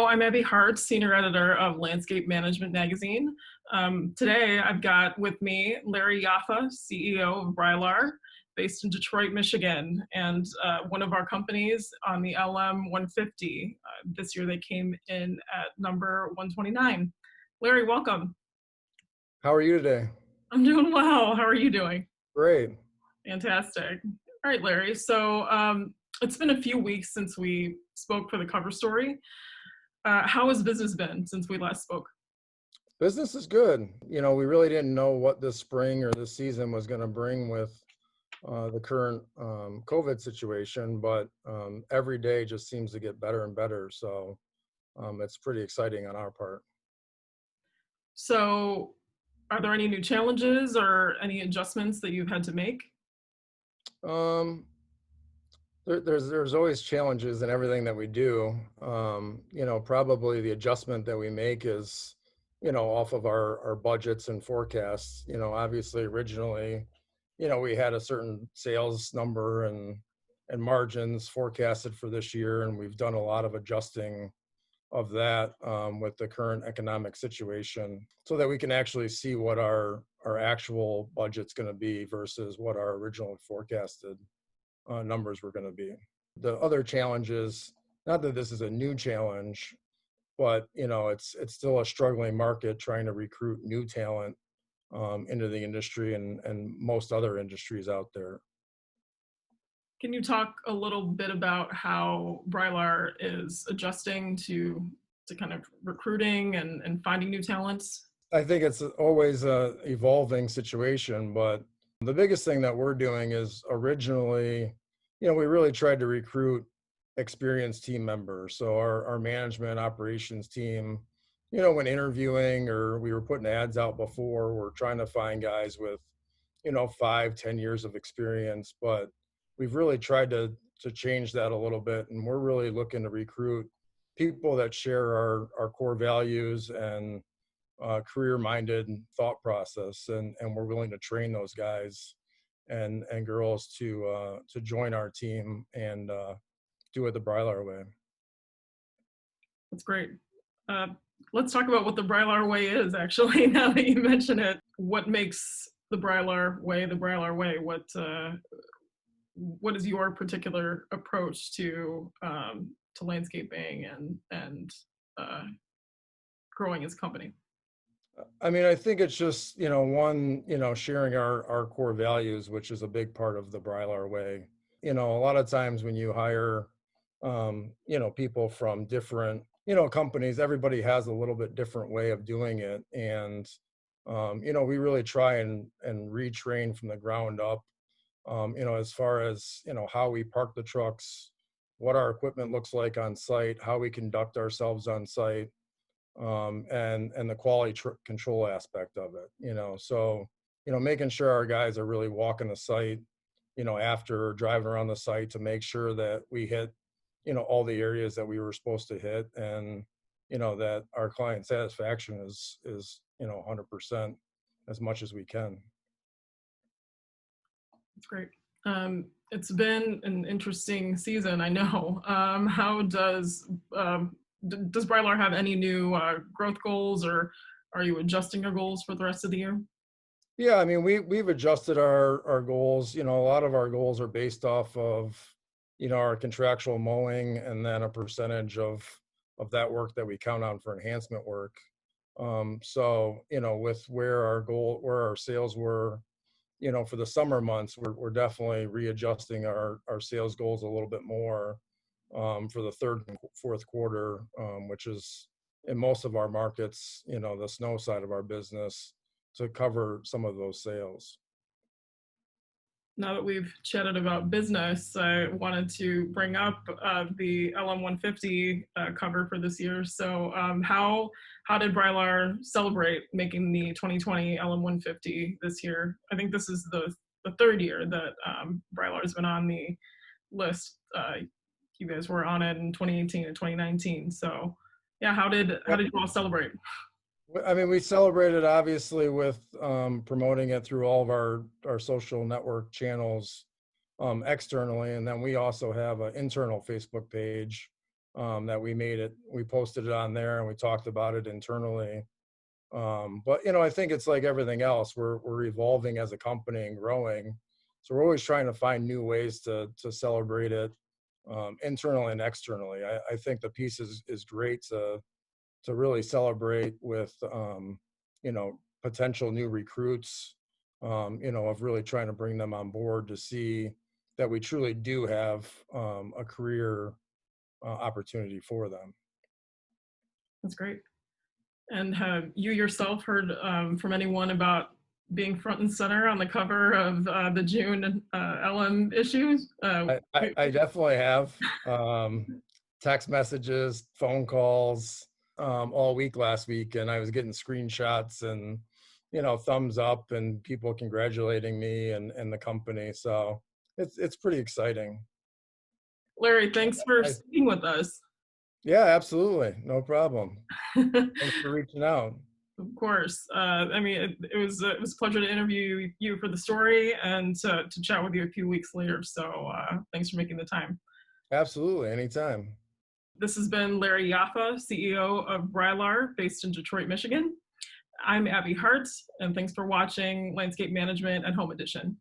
I'm Abby Hart, senior editor of Landscape Management magazine. Today, I've got with me Larry Yaffa, CEO of Brilar, based in Detroit, Michigan, and one of our companies on the LM150. This year, they came in at number 129. Larry, welcome. How are you today? I'm doing well. How are you doing? Great. Fantastic. All right, Larry. So it's been a few weeks since we spoke for the cover story. How has business been since we last spoke? Business is good. We really didn't know what this spring or this season was going to bring with the current COVID situation, but every day just seems to get better and better. So it's pretty exciting on our part. So are there any new challenges or any adjustments that you've had to make? Um, there's always challenges in everything that we do. Probably the adjustment that we make is, off of our budgets and forecasts. Obviously originally, we had a certain sales number and margins forecasted for this year, and we've done a lot of adjusting of that with the current economic situation so that we can actually see what our actual budget's going to be versus what our original forecasted numbers were going to be. The other challenge is, not that this is a new challenge, but it's still a struggling market trying to recruit new talent into the industry and most other industries out there. Can you talk a little bit about how Brilar is adjusting to kind of recruiting and finding new talents? I think it's always a evolving situation, but the biggest thing that we're doing is originally, we really tried to recruit experienced team members. So our management operations team, when interviewing or we were putting ads out before, we're trying to find guys with, 5-10 years of experience, but we've really tried to change that a little bit. And we're really looking to recruit people that share our core values and career-minded thought process, and we're willing to train those guys and girls to join our team and do it the Brilar way. That's great. Let's talk about what the Brilar Way is, actually, now that you mention it. What makes the Brilar Way the Brilar Way? What is your particular approach to landscaping and growing as a company? I mean, I think it's just, one, sharing our core values, which is a big part of the Brilar Way. A lot of times when you hire, people from different, companies, everybody has a little bit different way of doing it. And, we really try and retrain from the ground up, as far as, how we park the trucks, what our equipment looks like on site, how we conduct ourselves on site, and the quality control aspect of it. So making sure our guys are really walking the site, after driving around the site to make sure that we hit, all the areas that we were supposed to hit, and that our client satisfaction is 100% as much as we can. That's great. It's been an interesting season, I know. How does Brilar have any new growth goals, or are you adjusting your goals for the rest of the year? Yeah, I mean, we've adjusted our goals. A lot of our goals are based off of, our contractual mowing, and then a percentage of that work that we count on for enhancement work. So, with where our sales were, for the summer months, we're definitely readjusting our sales goals a little bit more for the third and fourth quarter, which is in most of our markets, the snow side of our business, to cover some of those sales. Now that we've chatted about business, I wanted to bring up the LM150 cover for this year. So how did Brilar celebrate making the 2020 LM150 this year? I think this is the third year that Brilar has been on the list. You guys were on it in 2018 and 2019. So yeah, how did you all celebrate? I mean, we celebrated obviously with promoting it through all of our social network channels externally, and then we also have an internal Facebook page that we posted it on there and we talked about it internally. But I think it's like everything else. We're evolving as a company and growing, so we're always trying to find new ways to celebrate it, internally and externally. I think the piece is great to really celebrate with potential new recruits, of really trying to bring them on board to see that we truly do have a career opportunity for them. That's great. And have you yourself heard from anyone about being front and center on the cover of the June LM issues? I definitely have, text messages, phone calls, all week last week, and I was getting screenshots and thumbs up and people congratulating me and the company. So it's pretty exciting. Larry, thanks for I, speaking with us. yeah, absolutely, no problem. Thanks for reaching out. Of course. I mean, it was a pleasure to interview you for the story and to chat with you a few weeks later. So thanks for making the time. Absolutely, anytime. This has been Larry Yaffa, CEO of Brilar, based in Detroit, Michigan. I'm Abby Hart, and thanks for watching Landscape Management and Home Edition.